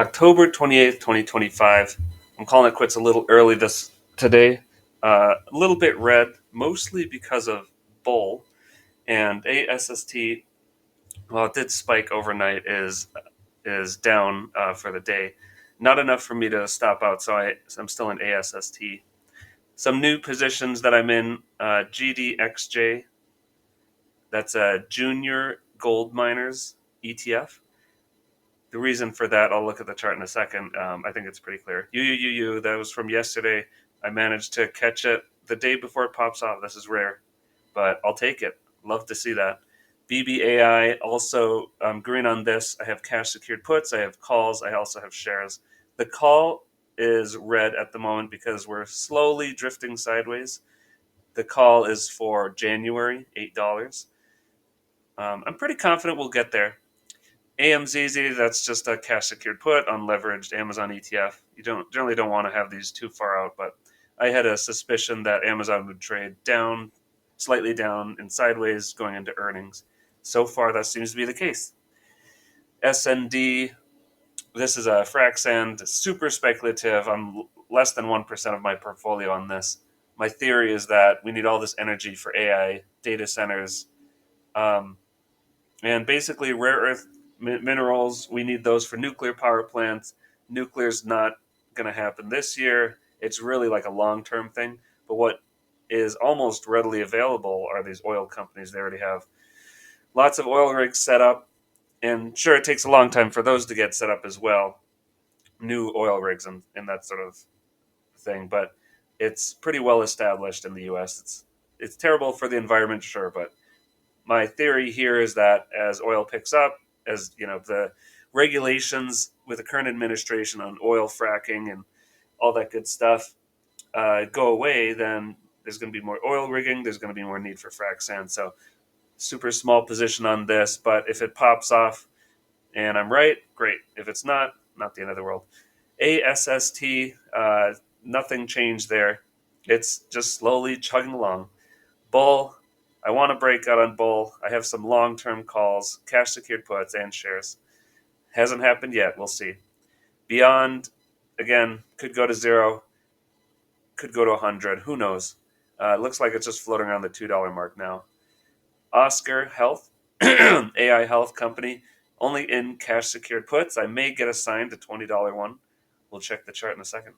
October 28th, 2025. I'm calling it quits a little early today. A little bit red, mostly because of bull and ASST. Well, it did spike overnight. Is down for the day. Not enough for me to stop out, so I'm still in ASST. Some new positions that I'm in: GDXJ. That's a junior gold miners ETF. The reason for that, I'll look at the chart in a second. I think it's pretty clear. That was from yesterday. I managed to catch it the day before it pops off. This is rare, but I'll take it. Love to see that. BBAI also green on this. I have cash secured puts. I have calls. I also have shares. The call is red at the moment because we're slowly drifting sideways. The call is for January, $8. I'm pretty confident we'll get there. AMZZ, that's just a cash secured put on leveraged Amazon ETF. You generally don't want to have these too far out, but I had a suspicion that Amazon would trade down, slightly down and sideways going into earnings. So far, that seems to be the case. SND, this is a frac sand, super speculative. I'm less than 1% of my portfolio on this. My theory is that we need all this energy for AI data centers. Um, and basically, rare earth minerals, we need those for nuclear power plants. Nuclear's not going to happen this year. It's really like a long term thing. But what is almost readily available are these oil companies. They already have lots of oil rigs set up. And sure, it takes a long time for those to get set up as well, new oil rigs and that sort of thing. But it's pretty well established in the US. It's terrible for the environment, sure, but my theory here is that as oil picks up, as the regulations with the current administration on oil fracking and all that good stuff go away, then there's going to be more oil rigging. There's going to be more need for frac sand. So super small position on this, but if it pops off and I'm right, great. If it's not the end of the world. ASST, nothing changed there. It's just slowly chugging along. Bull, I want to break out on Bull. I have some long term calls, cash secured puts, and shares. Hasn't happened yet. We'll see. Beyond, again, could go to zero, could go to 100. Who knows? It looks like it's just floating around the $2 mark now. Oscar Health, AI health company, only in cash secured puts. I may get assigned a $20 one. We'll check the chart in a second.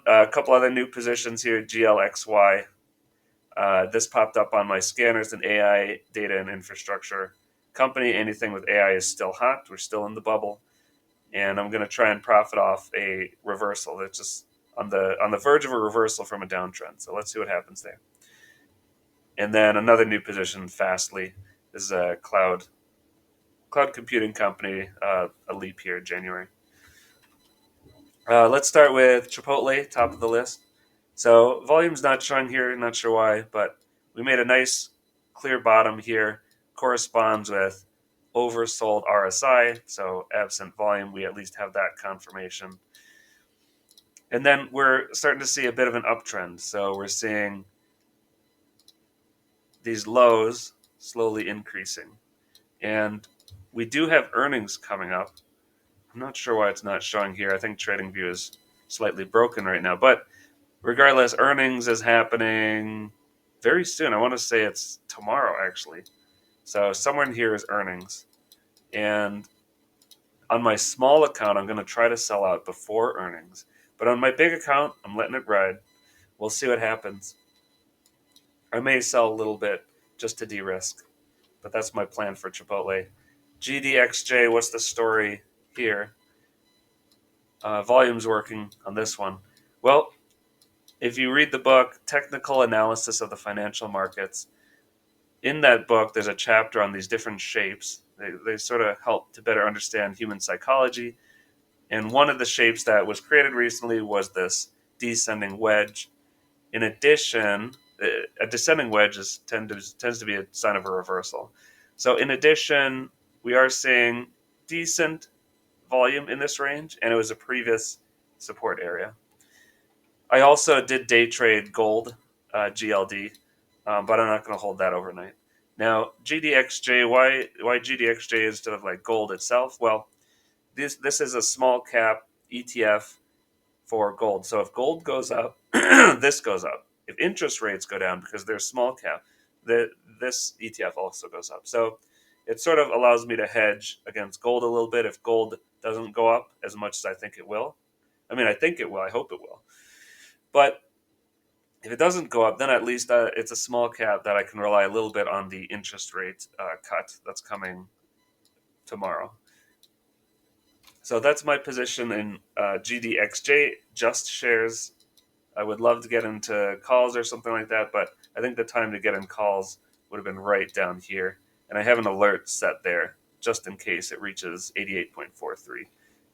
A couple other new positions here: GLXY. This popped up on my scanners. An AI data and infrastructure company. Anything with AI is still hot. We're still in the bubble, and I'm going to try and profit off a reversal. It's just on the verge of a reversal from a downtrend. So let's see what happens there. And then another new position, Fastly. This is a cloud computing company. A leap year, January. Let's start with Chipotle, top of the list. So volume's not showing here, not sure why, but we made a nice clear bottom here. Corresponds with oversold RSI, so absent volume, we at least have that confirmation. And then we're starting to see a bit of an uptrend. So we're seeing these lows slowly increasing. And we do have earnings coming up. I'm not sure why it's not showing here. I think TradingView is slightly broken right now, but regardless, earnings is happening very soon. I want to say it's tomorrow, actually. So somewhere in here is earnings. And on my small account, I'm going to try to sell out before earnings. But on my big account, I'm letting it ride. We'll see what happens. I may sell a little bit just to de-risk. But that's my plan for Chipotle. GDXJ, what's the story here? Volume's working on this one. Well, if you read the book, Technical Analysis of the Financial Markets, in that book, there's a chapter on these different shapes. They sort of help to better understand human psychology. And one of the shapes that was created recently was this descending wedge. In addition, a descending wedge tends to be a sign of a reversal. So in addition, we are seeing decent volume in this range, and it was a previous support area. I also did day trade gold, GLD, but I'm not going to hold that overnight. Now, GDXJ, why GDXJ instead of like gold itself? Well, this is a small cap ETF for gold. So if gold goes up, this goes up. If interest rates go down because they're small cap, this ETF also goes up. So it sort of allows me to hedge against gold a little bit if gold doesn't go up as much as I think it will. I mean, I think it will. I hope it will. But if it doesn't go up, then at least it's a small cap that I can rely a little bit on the interest rate cut that's coming tomorrow. So that's my position in GDXJ, just shares. I would love to get into calls or something like that, but I think the time to get in calls would have been right down here. And I have an alert set there just in case it reaches 88.43.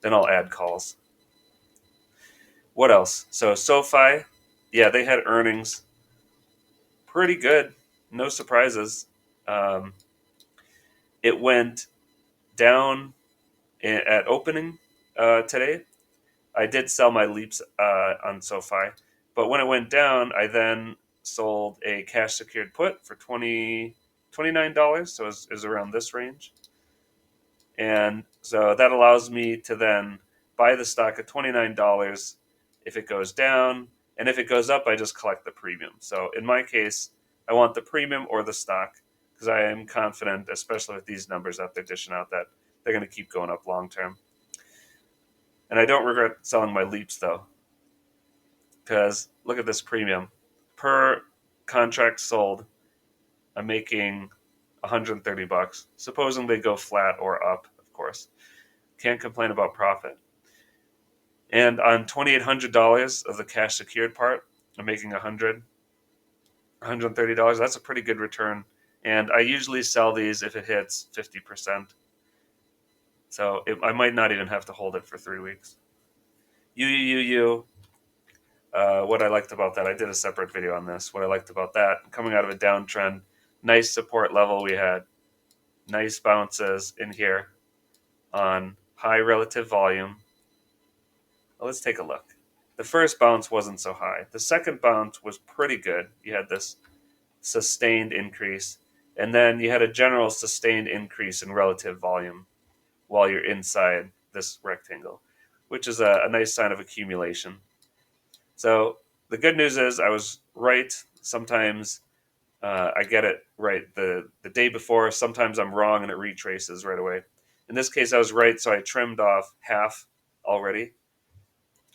Then I'll add calls. What else? So SoFi, yeah, they had earnings. Pretty good. No surprises. Um, it went down at opening today. I did sell my leaps on SoFi, but when it went down, I then sold a cash secured put for $29. So it was around this range. And so that allows me to then buy the stock at $29 if it goes down. And if it goes up, I just collect the premium. So in my case, I want the premium or the stock because I am confident, especially with these numbers that they're dishing out, that they're going to keep going up long term. And I don't regret selling my leaps though, because look at this premium. Per contract sold, I'm making $130. Supposing they go flat or up, of course. Can't complain about profit. And on $2,800 of the cash secured part, I'm making $130. That's a pretty good return. And I usually sell these if it hits 50%. So I might not even have to hold it for 3 weeks. What I liked about that, I did a separate video on this. What I liked about that, coming out of a downtrend, nice support level. We had nice bounces in here on high relative volume. Well, let's take a look. The first bounce wasn't so high. The second bounce was pretty good. You had this sustained increase, and then you had a general sustained increase in relative volume while you're inside this rectangle, which is a nice sign of accumulation. So the good news is I was right. Sometimes I get it right the day before. Sometimes I'm wrong and it retraces right away. In this case, I was right, so I trimmed off half already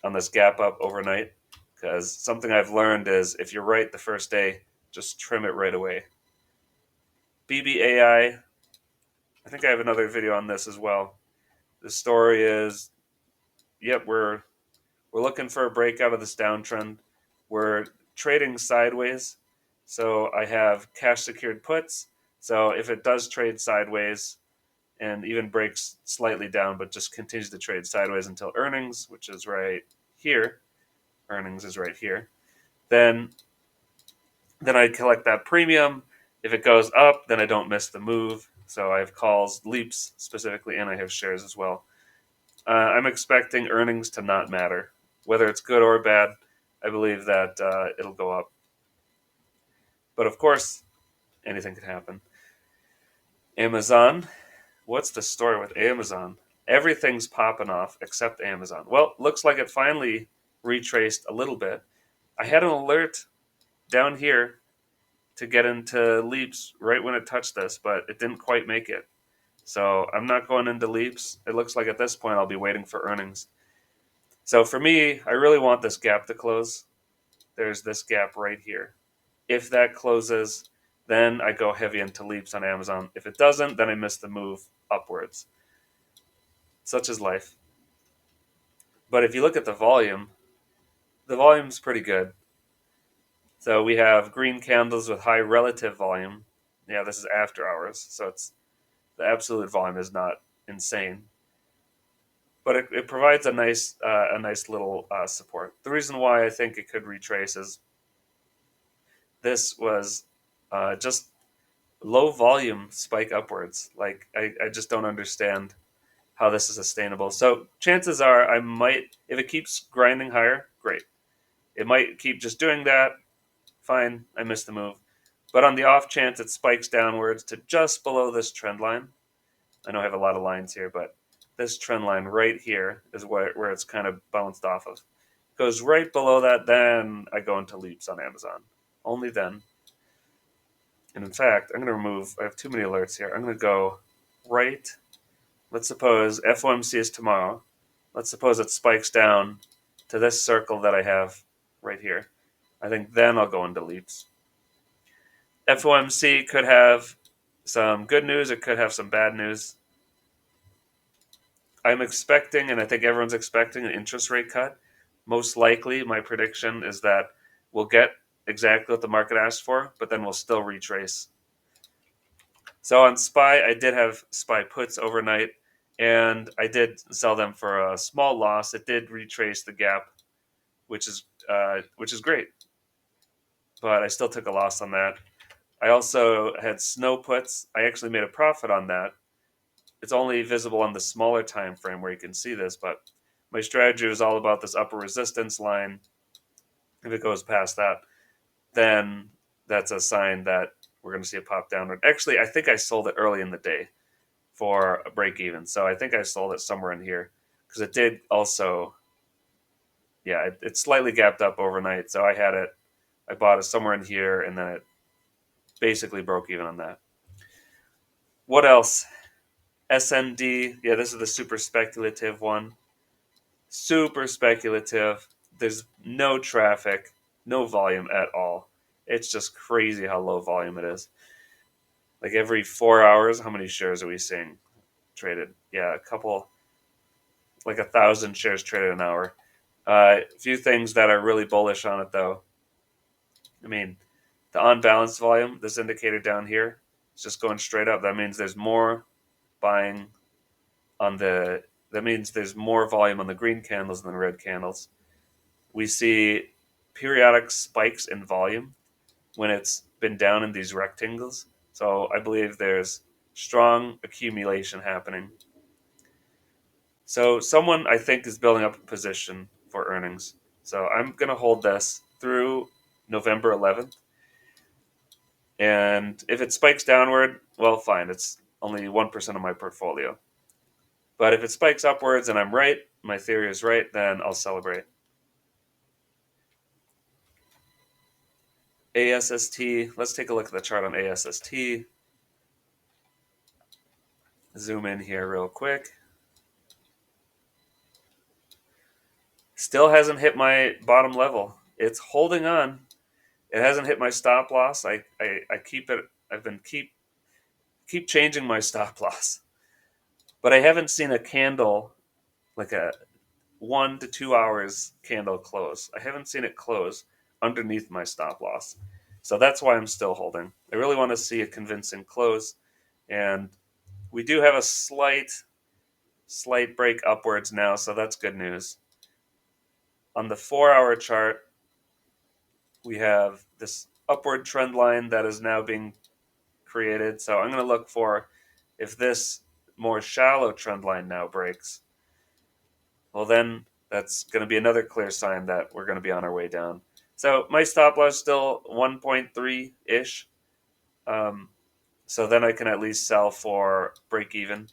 on this gap up overnight, because something I've learned is if you're right the first day, just trim it right away. BBAI, I think I have another video on this as well. The story is, yep, we're looking for a breakout of this downtrend. We're trading sideways, so I have cash secured puts. So if it does trade sideways and even breaks slightly down, but just continues to trade sideways until earnings, which is right here, earnings is right here, then I collect that premium. If it goes up, then I don't miss the move. So I have calls, leaps specifically, and I have shares as well. I'm expecting earnings to not matter. Whether it's good or bad, I believe that it'll go up. But of course, anything could happen. Amazon. What's the story with Amazon? Everything's popping off except Amazon. Well, looks like it finally retraced a little bit. I had an alert down here to get into leaps right when it touched this, but it didn't quite make it. So I'm not going into leaps. It looks like at this point I'll be waiting for earnings. So for me, I really want this gap to close. There's this gap right here. If that closes, then I go heavy into leaps on Amazon. If it doesn't, then I miss the move upwards. Such is life. But if you look at the volume's pretty good. So we have green candles with high relative volume. Yeah, this is after hours, so it's the absolute volume is not insane, but it provides a nice little support. The reason why I think it could retrace is this was just low volume spike upwards. Like I just don't understand how this is sustainable. So chances are I might, if it keeps grinding higher, great. It might keep just doing that. Fine, I missed the move. But on the off chance it spikes downwards to just below this trend line, I know I have a lot of lines here, but this trend line right here is where it's kind of bounced off of. Goes right below that, then I go into leaps on Amazon. Only then. And in fact, I'm going to remove, I have too many alerts here. I'm going to go right. Let's suppose FOMC is tomorrow. Let's suppose it spikes down to this circle that I have right here. I think then I'll go into leaps. FOMC could have some good news, it could have some bad news. I'm expecting, and I think everyone's expecting, an interest rate cut. Most likely, my prediction is that we'll get exactly what the market asked for, but then we'll still retrace. So on SPY, I did have SPY puts overnight, and I did sell them for a small loss. It did retrace the gap, which is great, but I still took a loss on that. I also had snow puts. I actually made a profit on that. It's only visible on the smaller time frame where you can see this, but my strategy was all about this upper resistance line. If it goes past that, then that's a sign that we're going to see a pop downward. Actually, I think I sold it early in the day for a break even. So I think I sold it somewhere in here because it did also, yeah, it slightly gapped up overnight. So I bought it somewhere in here, and then it basically broke even on that. What else? SND, yeah, this is the super speculative one. Super speculative. There's no traffic, no volume at all. It's just crazy how low volume it is. Like every 4 hours, how many shares are we seeing traded? Yeah, like 1,000 shares traded an hour. A few things that are really bullish on it, though. I mean, the on balance volume, this indicator down here, is just going straight up. That means there's more buying on the. That means there's more volume on the green candles than the red candles. We see periodic spikes in volume when it's been down in these rectangles. So I believe there's strong accumulation happening. So someone I think is building up a position for earnings. So I'm going to hold this through November 11th. And if it spikes downward, well, fine. It's only 1% of my portfolio. But if it spikes upwards and I'm right, my theory is right, then I'll celebrate. ASST, let's take a look at the chart on ASST. Zoom in here real quick. Still hasn't hit my bottom level. It's holding on. It hasn't hit my stop loss. I keep it. I've been keep changing my stop loss, but I haven't seen a candle like a 1 to 2 hours candle close. I haven't seen it close underneath my stop loss, so that's why I'm still holding. I really want to see a convincing close, and we do have a slight break upwards now, so that's good news. On the 4-hour chart, we have this upward trend line that is now being created. So I'm going to look for if this more shallow trend line now breaks. Well, then that's going to be another clear sign that we're going to be on our way down. So my stop loss is still 1.3-ish. So then I can at least sell for break even.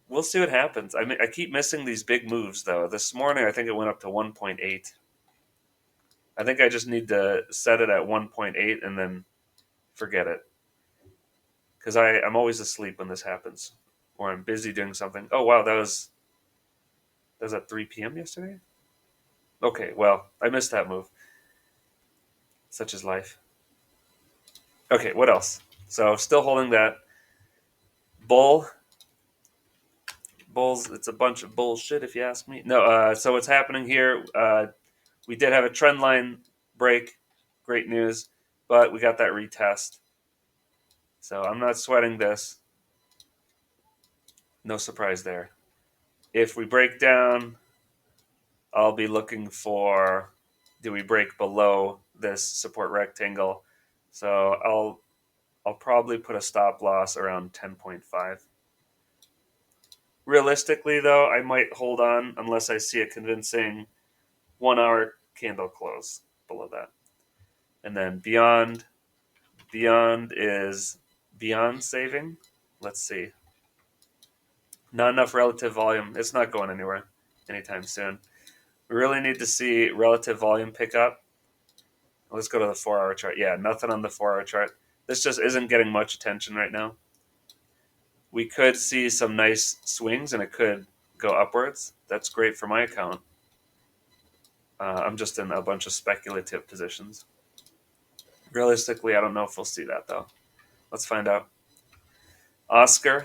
We'll see what happens. I keep missing these big moves, though. This morning, I think it went up to 1.8. I think I just need to set it at 1.8 and then forget it. Because I'm always asleep when this happens, or I'm busy doing something. Oh wow, that was at 3 p.m. yesterday. Okay, well I missed that move. Such is life. Okay, what else? So still holding that bulls. It's a bunch of bullshit if you ask me. No, so what's happening here? We did have a trend line break. Great news, but we got that retest. So I'm not sweating this. No surprise there. If we break down, I'll be looking for, do we break below this support rectangle? So I'll probably put a stop loss around 10.5. Realistically, though, I might hold on unless I see a convincing 1-hour candle close below that. And then beyond is beyond saving. Let's see. Not enough relative volume. It's not going anywhere anytime soon. We really need to see relative volume pick up. Let's go to the 4-hour chart. Yeah, nothing on the 4-hour chart. This just isn't getting much attention right now. We could see some nice swings and it could go upwards. That's great for my account. I'm just in a bunch of speculative positions. Realistically, I don't know if we'll see that though. Let's find out. Oscar,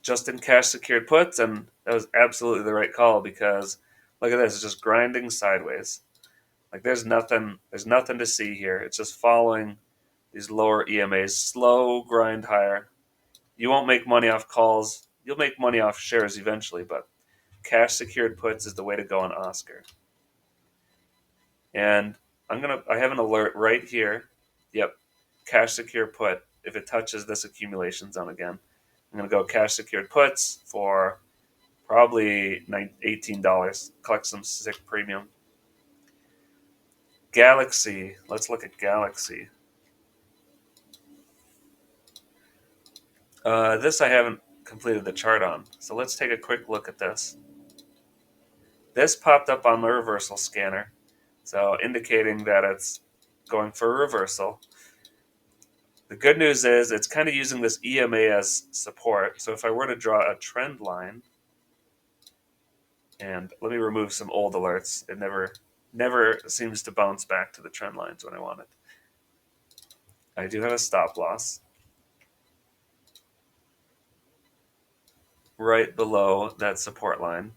just in cash secured puts, and that was absolutely the right call because look at this, it's just grinding sideways. Like there's nothing to see here. It's just following these lower EMAs, slow grind higher. You won't make money off calls. You'll make money off shares eventually, but cash secured puts is the way to go on Oscar. And I have an alert right here. Yep, cash secured put. If it touches this accumulation zone again, I'm gonna go cash secured puts for probably $18. Collect some sick premium. Galaxy. Let's look at Galaxy. This I haven't completed the chart on, so let's take a quick look at this. This popped up on the reversal scanner, so indicating that it's going for a reversal. The good news is it's kind of using this EMA as support. So if I were to draw a trend line, and let me remove some old alerts, it never seems to bounce back to the trend lines when I want it. I do have a stop loss right below that support line.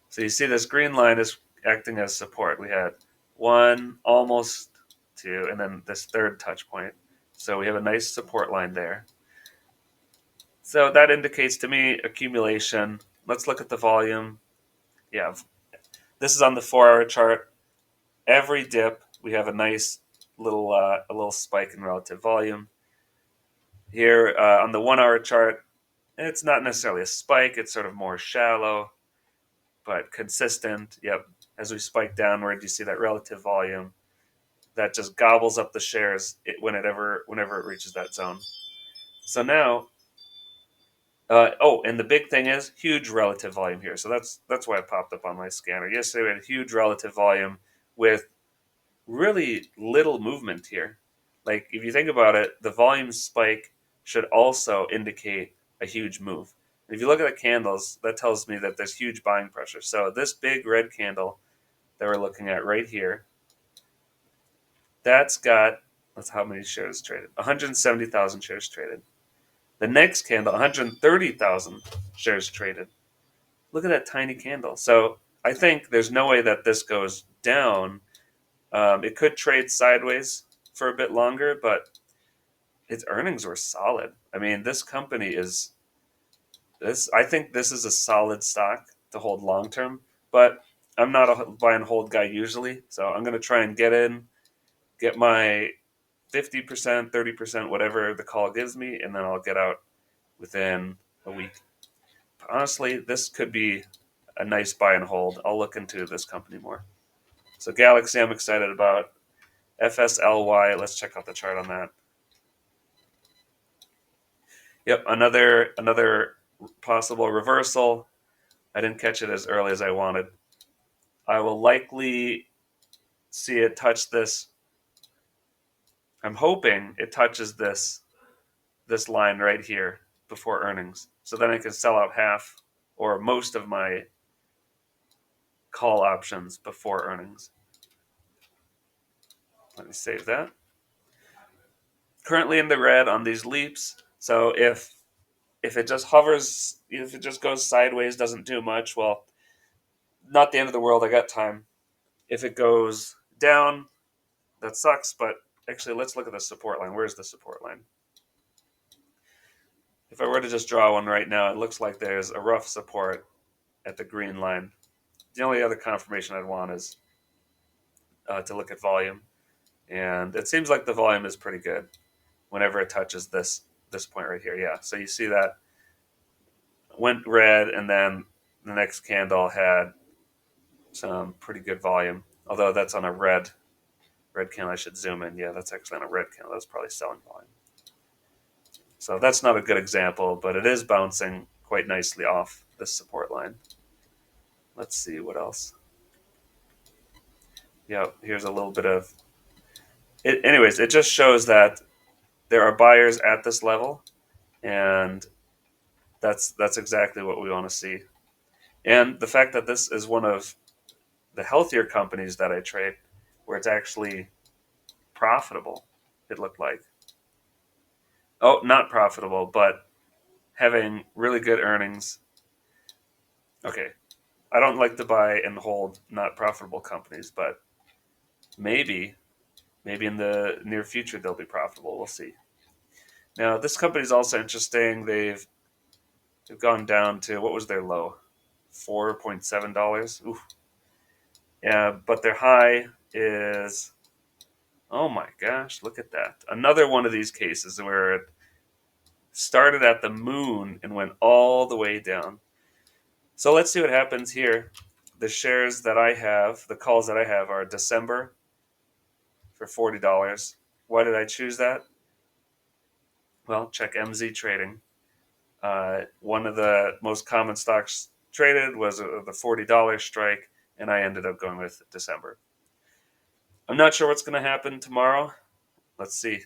So you see this green line is acting as support. We had one, almost two, and then this third touch point. So we have a nice support line there. So that indicates to me accumulation. Let's look at the volume. Yeah, this is on the 4-hour chart. Every dip, we have a nice little spike in relative volume. Here on the 1-hour chart, it's not necessarily a spike. It's sort of more shallow, but consistent. Yep. As we spike downward, you see that relative volume that just gobbles up the shares whenever it reaches that zone. So now, and the big thing is huge relative volume here. So that's why it popped up on my scanner. Yesterday we had huge relative volume with really little movement here. Like if you think about it, the volume spike should also indicate a huge move. And if you look at the candles, that tells me that there's huge buying pressure. So this big red candle that we're looking at right here, that's how many shares traded? 170,000 shares traded. The next candle, 130,000 shares traded. Look at that tiny candle. So I think there's no way that this goes down. It could trade sideways for a bit longer, but its earnings were solid. I mean, this company is this. I think this is a solid stock to hold long term. But I'm not a buy and hold guy usually, so I'm going to try and get my 50%, 30%, whatever the call gives me, and then I'll get out within a week. But honestly, this could be a nice buy and hold. I'll look into this company more. So Galaxy, I'm excited about. FSLY, let's check out the chart on that. Yep, another possible reversal. I didn't catch it as early as I wanted. I will likely see it touch this. I'm hoping it touches this line right here before earnings. So then I can sell out half or most of my call options before earnings. Let me save that. Currently in the red on these leaps. So if it just hovers, if it just goes sideways, doesn't do much, well, not the end of the world. I got time. If it goes down, that sucks. But actually, let's look at the support line. Where's the support line? If I were to just draw one right now, it looks like there's a rough support at the green line. The only other confirmation I'd want is to look at volume. And it seems like the volume is pretty good whenever it touches this point right here. Yeah, so you see that went red, and then the next candle had some pretty good volume. Although that's on a red candle, I should zoom in. Yeah, that's actually on a red candle. That's probably selling volume. So that's not a good example, but it is bouncing quite nicely off this support line. Let's see what else. Yeah, here's a little bit of it. Anyways, it just shows that there are buyers at this level, and that's exactly what we want to see. And the fact that this is one of the healthier companies that I trade, where it's actually profitable, it looked like. Oh, not profitable, but having really good earnings. Okay, I don't like to buy and hold not profitable companies, but maybe, maybe in the near future they'll be profitable. We'll see. Now, this company is also interesting. They've gone down to, what was their low? $4.7. Oof. Yeah, but their high is, oh my gosh, look at that. Another one of these cases where it started at the moon and went all the way down. So let's see what happens here. The shares that I have, the calls that I have, are December for $40. Why did I choose that? Well, check MZ Trading. One of the most common stocks traded was the $40 strike, and I ended up going with December. I'm not sure what's going to happen tomorrow. Let's see.